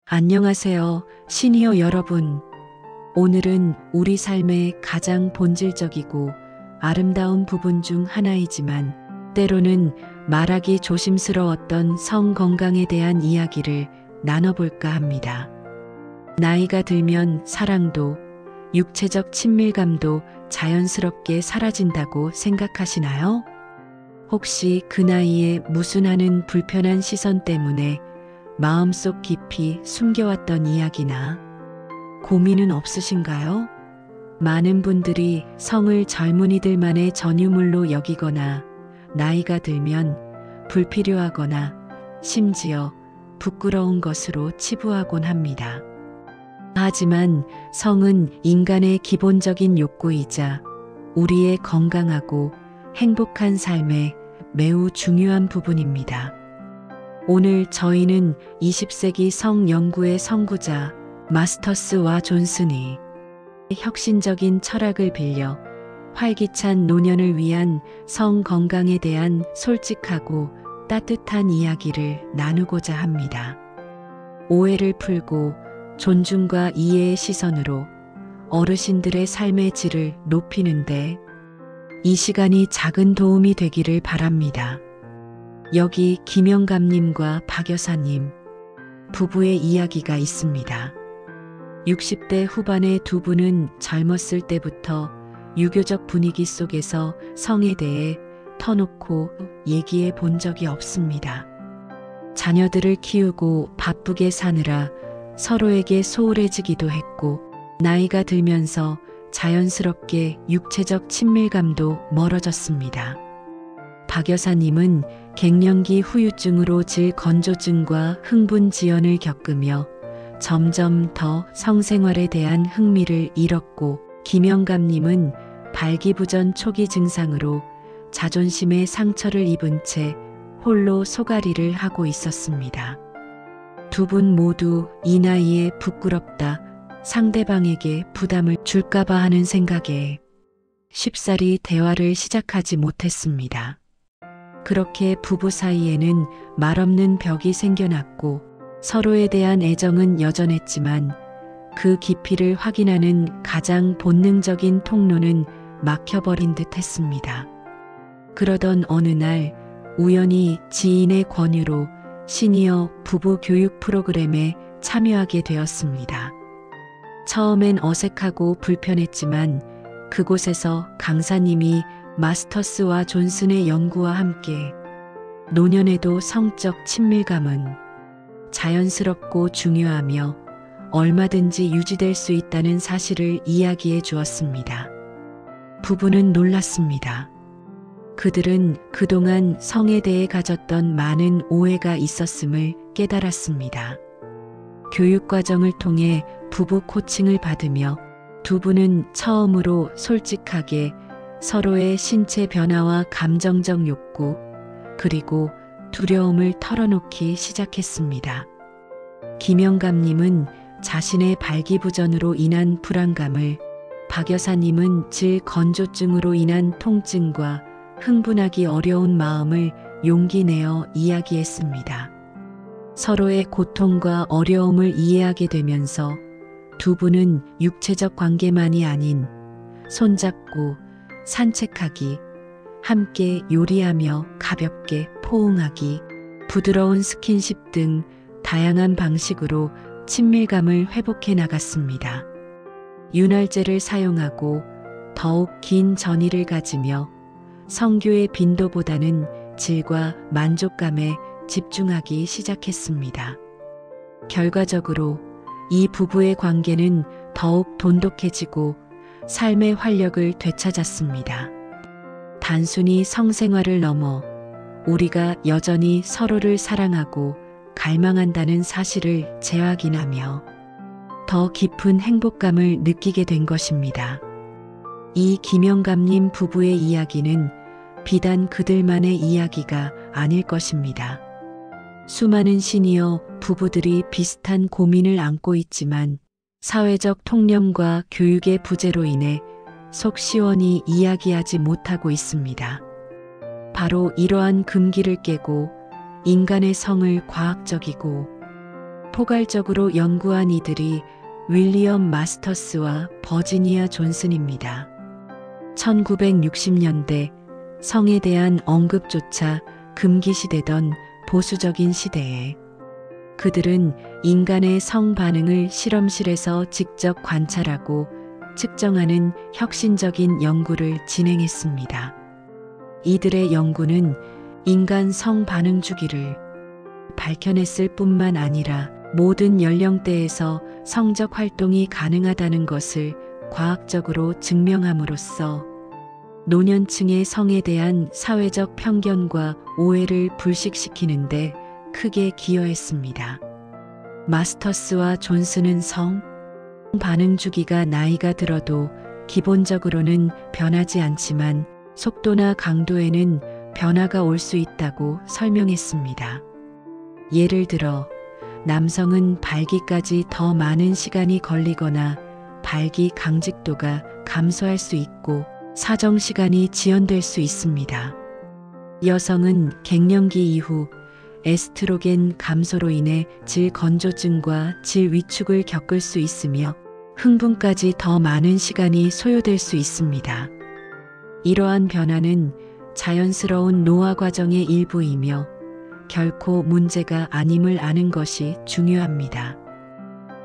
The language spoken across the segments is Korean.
안녕하세요, 시니어 여러분. 오늘은 우리 삶의 가장 본질적이고 아름다운 부분 중 하나이지만 때로는 말하기 조심스러웠던 성 건강에 대한 이야기를 나눠볼까 합니다. 나이가 들면 사랑도 육체적 친밀감도 자연스럽게 사라진다고 생각하시나요? 혹시 그 나이에 무순하는 불편한 시선 때문에 마음속 깊이 숨겨왔던 이야기나 고민은 없으신가요? 많은 분들이 성을 젊은이들만의 전유물로 여기거나 나이가 들면 불필요하거나 심지어 부끄러운 것으로 치부하곤 합니다. 하지만 성은 인간의 기본적인 욕구이자 우리의 건강하고 행복한 삶에 매우 중요한 부분입니다. 오늘 저희는 20세기 성 연구의 선구자 마스터스와 존슨이 혁신적인 철학을 빌려 활기찬 노년을 위한 성 건강에 대한 솔직하고 따뜻한 이야기를 나누고자 합니다. 오해를 풀고 존중과 이해의 시선으로 어르신들의 삶의 질을 높이는데 이 시간이 작은 도움이 되기를 바랍니다. 여기 김영감님과 박 여사님 부부의 이야기가 있습니다. 60대 후반의 두 분은 젊었을 때부터 유교적 분위기 속에서 성에 대해 터놓고 얘기해 본 적이 없습니다. 자녀들을 키우고 바쁘게 사느라 서로에게 소홀해지기도 했고 나이가 들면서 자연스럽게 육체적 친밀감도 멀어졌습니다. 박 여사님은 갱년기 후유증으로 질 건조증과 흥분지연을 겪으며 점점 더 성생활에 대한 흥미를 잃었고 김영감님은 발기부전 초기 증상으로 자존심에 상처를 입은 채 홀로 소가리를 하고 있었습니다. 두 분 모두 이 나이에 부끄럽다, 상대방에게 부담을 줄까봐 하는 생각에 쉽사리 대화를 시작하지 못했습니다. 그렇게 부부 사이에는 말없는 벽이 생겨났고 서로에 대한 애정은 여전했지만 그 깊이를 확인하는 가장 본능적인 통로는 막혀버린 듯 했습니다. 그러던 어느 날 우연히 지인의 권유로 시니어 부부 교육 프로그램에 참여하게 되었습니다. 처음엔 어색하고 불편했지만 그곳에서 강사님이 마스터스와 존슨의 연구와 함께 노년에도 성적 친밀감은 자연스럽고 중요하며 얼마든지 유지될 수 있다는 사실을 이야기해 주었습니다. 부부는 놀랐습니다. 그들은 그동안 성에 대해 가졌던 많은 오해가 있었음을 깨달았습니다. 교육과정을 통해 부부 코칭을 받으며 두 분은 처음으로 솔직하게 서로의 신체 변화와 감정적 욕구, 그리고 두려움을 털어놓기 시작했습니다. 김영감님은 자신의 발기부전으로 인한 불안감을, 박 여사님은 질 건조증으로 인한 통증과 흥분하기 어려운 마음을 용기 내어 이야기했습니다. 서로의 고통과 어려움을 이해하게 되면서 두 분은 육체적 관계만이 아닌 손잡고 산책하기, 함께 요리하며 가볍게 포옹하기, 부드러운 스킨십 등 다양한 방식으로 친밀감을 회복해 나갔습니다. 윤활제를 사용하고 더욱 긴 전이를 가지며 성교의 빈도보다는 질과 만족감에 집중하기 시작했습니다. 결과적으로 이 부부의 관계는 더욱 돈독해지고 삶의 활력을 되찾았습니다. 단순히 성생활을 넘어 우리가 여전히 서로를 사랑하고 갈망한다는 사실을 재확인하며 더 깊은 행복감을 느끼게 된 것입니다. 이 김영감님 부부의 이야기는 비단 그들만의 이야기가 아닐 것입니다. 수많은 시니어 부부들이 비슷한 고민을 안고 있지만 사회적 통념과 교육의 부재로 인해 속 시원히 이야기하지 못하고 있습니다. 바로 이러한 금기를 깨고 인간의 성을 과학적이고 포괄적으로 연구한 이들이 윌리엄 마스터스와 버지니아 존슨입니다. 1960년대 성에 대한 언급조차 금기시되던 보수적인 시대에 그들은 인간의 성 반응을 실험실에서 직접 관찰하고 측정하는 혁신적인 연구를 진행했습니다. 이들의 연구는 인간 성 반응 주기를 밝혀냈을 뿐만 아니라 모든 연령대에서 성적 활동이 가능하다는 것을 과학적으로 증명함으로써 노년층의 성에 대한 사회적 편견과 오해를 불식시키는데 크게 기여했습니다. 마스터스와 존슨은 성 반응 주기가 나이가 들어도 기본적으로는 변하지 않지만 속도나 강도에는 변화가 올 수 있다고 설명했습니다. 예를 들어 남성은 발기까지 더 많은 시간이 걸리거나 발기 강직도가 감소할 수 있고 사정 시간이 지연될 수 있습니다. 여성은 갱년기 이후 에스트로겐 감소로 인해 질 건조증과 질 위축을 겪을 수 있으며 흥분까지 더 많은 시간이 소요될 수 있습니다. 이러한 변화는 자연스러운 노화 과정의 일부이며 결코 문제가 아님을 아는 것이 중요합니다.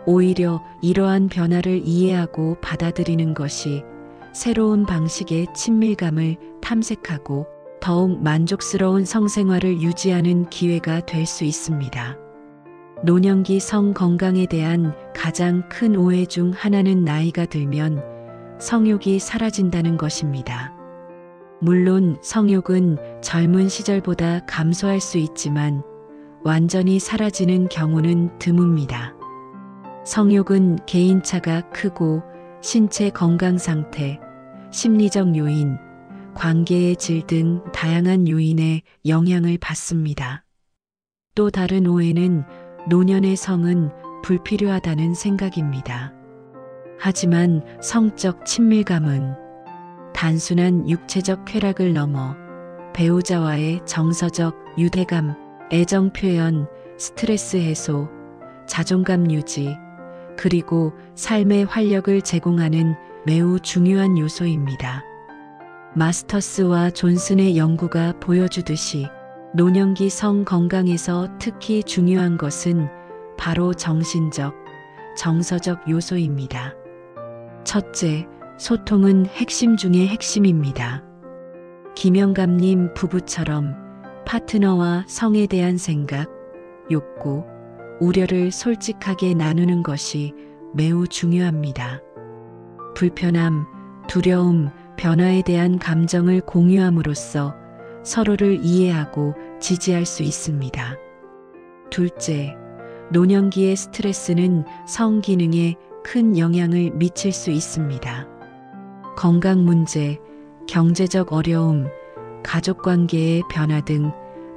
오히려 이러한 변화를 이해하고 받아들이는 것이 새로운 방식의 친밀감을 탐색하고 더욱 만족스러운 성생활을 유지하는 기회가 될 수 있습니다. 노년기 성 건강에 대한 가장 큰 오해 중 하나는 나이가 들면 성욕이 사라진다는 것입니다. 물론 성욕은 젊은 시절보다 감소할 수 있지만 완전히 사라지는 경우는 드뭅니다. 성욕은 개인차가 크고 신체 건강 상태, 심리적 요인, 관계의 질 등 다양한 요인에 영향을 받습니다. 또 다른 오해는 노년의 성은 불필요하다는 생각입니다. 하지만 성적 친밀감은 단순한 육체적 쾌락을 넘어 배우자와의 정서적 유대감, 애정 표현, 스트레스 해소, 자존감 유지, 그리고 삶의 활력을 제공하는 매우 중요한 요소입니다. 마스터스와 존슨의 연구가 보여주듯이 노년기 성 건강에서 특히 중요한 것은 바로 정신적, 정서적 요소입니다. 첫째, 소통은 핵심 중의 핵심입니다. 김영감님 부부처럼 파트너와 성에 대한 생각, 욕구, 우려를 솔직하게 나누는 것이 매우 중요합니다. 불편함, 두려움, 변화에 대한 감정을 공유함으로써 서로를 이해하고 지지할 수 있습니다. 둘째, 노년기의 스트레스는 성 기능에 큰 영향을 미칠 수 있습니다. 건강 문제, 경제적 어려움, 가족 관계의 변화 등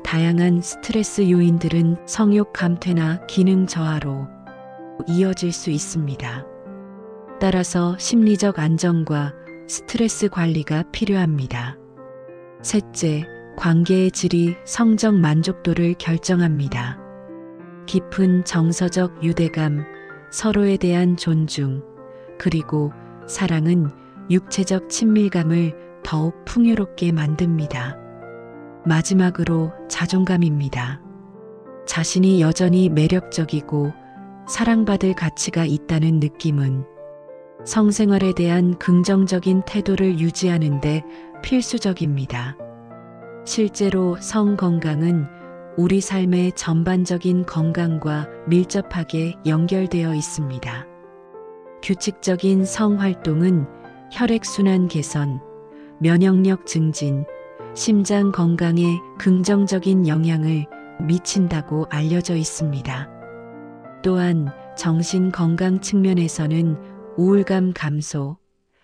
다양한 스트레스 요인들은 성욕 감퇴나 기능 저하로 이어질 수 있습니다. 따라서 심리적 안정과 스트레스 관리가 필요합니다. 셋째, 관계의 질이 성적 만족도를 결정합니다. 깊은 정서적 유대감, 서로에 대한 존중, 그리고 사랑은 육체적 친밀감을 더욱 풍요롭게 만듭니다. 마지막으로 자존감입니다. 자신이 여전히 매력적이고 사랑받을 가치가 있다는 느낌은 성생활에 대한 긍정적인 태도를 유지하는 데 필수적입니다. 실제로 성 건강은 우리 삶의 전반적인 건강과 밀접하게 연결되어 있습니다. 규칙적인 성 활동은 혈액순환 개선, 면역력 증진, 심장 건강에 긍정적인 영향을 미친다고 알려져 있습니다. 또한 정신 건강 측면에서는 우울감 감소,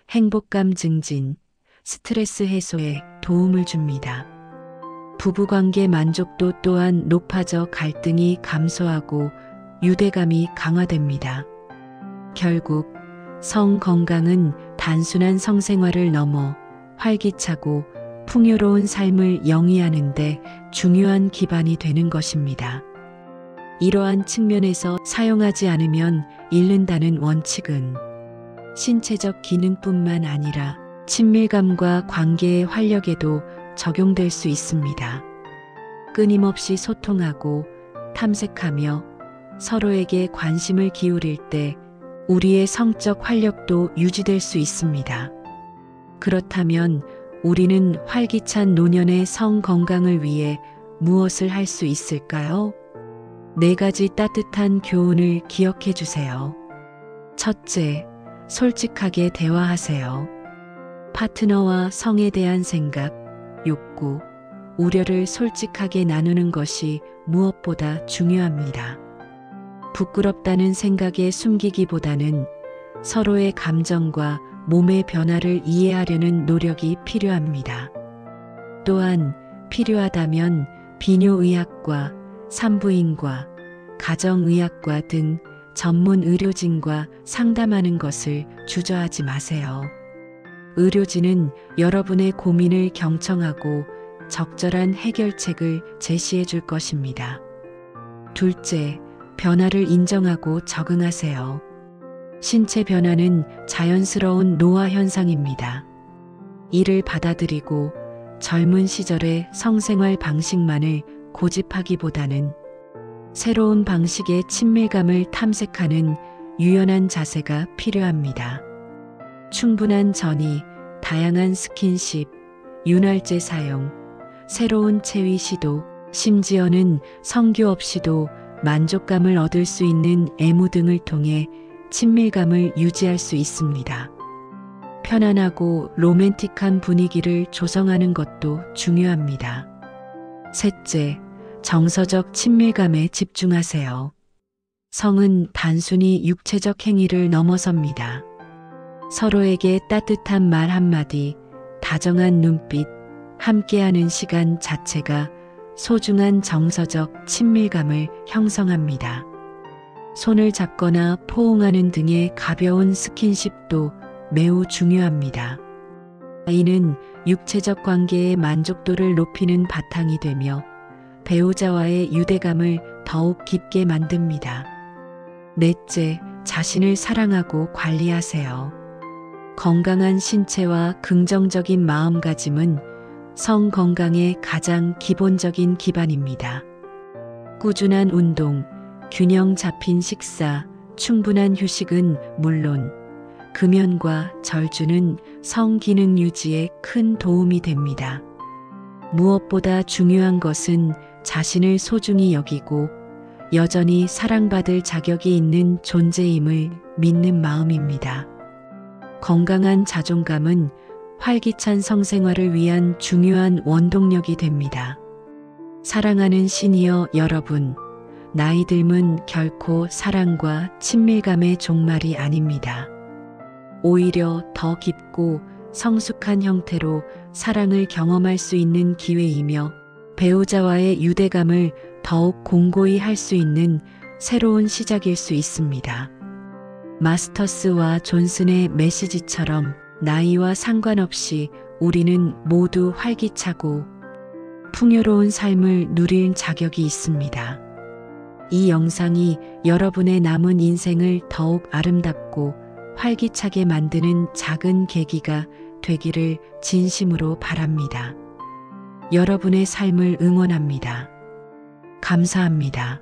행복감 증진, 스트레스 해소에 도움을 줍니다. 부부관계 만족도 또한 높아져 갈등이 감소하고 유대감이 강화됩니다. 결국 성 건강은 단순한 성생활을 넘어 활기차고 풍요로운 삶을 영위하는 데 중요한 기반이 되는 것입니다. 이러한 측면에서 사용하지 않으면 잃는다는 원칙은 신체적 기능뿐만 아니라 친밀감과 관계의 활력에도 적용될 수 있습니다. 끊임없이 소통하고 탐색하며 서로에게 관심을 기울일 때 우리의 성적 활력도 유지될 수 있습니다. 그렇다면 우리는 활기찬 노년의 성 건강을 위해 무엇을 할 수 있을까요? 4가지 따뜻한 교훈을 기억해 주세요. 첫째, 솔직하게 대화하세요. 파트너와 성에 대한 생각, 욕구, 우려를 솔직하게 나누는 것이 무엇보다 중요합니다. 부끄럽다는 생각에 숨기기보다는 서로의 감정과 몸의 변화를 이해하려는 노력이 필요합니다. 또한 필요하다면 비뇨의학과, 산부인과, 가정의학과 등 전문 의료진과 상담하는 것을 주저하지 마세요. 의료진은 여러분의 고민을 경청하고 적절한 해결책을 제시해 줄 것입니다. 둘째, 변화를 인정하고 적응하세요. 신체 변화는 자연스러운 노화 현상입니다. 이를 받아들이고 젊은 시절의 성생활 방식만을 고집하기보다는 새로운 방식의 친밀감을 탐색하는 유연한 자세가 필요합니다. 충분한 전이, 다양한 스킨십, 윤활제 사용, 새로운 체위 시도, 심지어는 성교 없이도 만족감을 얻을 수 있는 애무 등을 통해 친밀감을 유지할 수 있습니다. 편안하고 로맨틱한 분위기를 조성하는 것도 중요합니다. 셋째, 정서적 친밀감에 집중하세요. 성은 단순히 육체적 행위를 넘어섭니다. 서로에게 따뜻한 말 한마디, 다정한 눈빛, 함께하는 시간 자체가 소중한 정서적 친밀감을 형성합니다. 손을 잡거나 포옹하는 등의 가벼운 스킨십도 매우 중요합니다. 이는 육체적 관계의 만족도를 높이는 바탕이 되며 배우자와의 유대감을 더욱 깊게 만듭니다. 넷째, 자신을 사랑하고 관리하세요. 건강한 신체와 긍정적인 마음가짐은 성 건강의 가장 기본적인 기반입니다. 꾸준한 운동, 균형 잡힌 식사, 충분한 휴식은 물론 금연과 절주는 성 기능 유지에 큰 도움이 됩니다. 무엇보다 중요한 것은 자신을 소중히 여기고 여전히 사랑받을 자격이 있는 존재임을 믿는 마음입니다. 건강한 자존감은 활기찬 성생활을 위한 중요한 원동력이 됩니다. 사랑하는 시니어 여러분, 나이 들면 결코 사랑과 친밀감의 종말이 아닙니다. 오히려 더 깊고 성숙한 형태로 사랑을 경험할 수 있는 기회이며 배우자와의 유대감을 더욱 공고히 할 수 있는 새로운 시작일 수 있습니다. 마스터스와 존슨의 메시지처럼 나이와 상관없이 우리는 모두 활기차고 풍요로운 삶을 누릴 자격이 있습니다. 이 영상이 여러분의 남은 인생을 더욱 아름답고 활기차게 만드는 작은 계기가 되기를 진심으로 바랍니다. 여러분의 삶을 응원합니다. 감사합니다.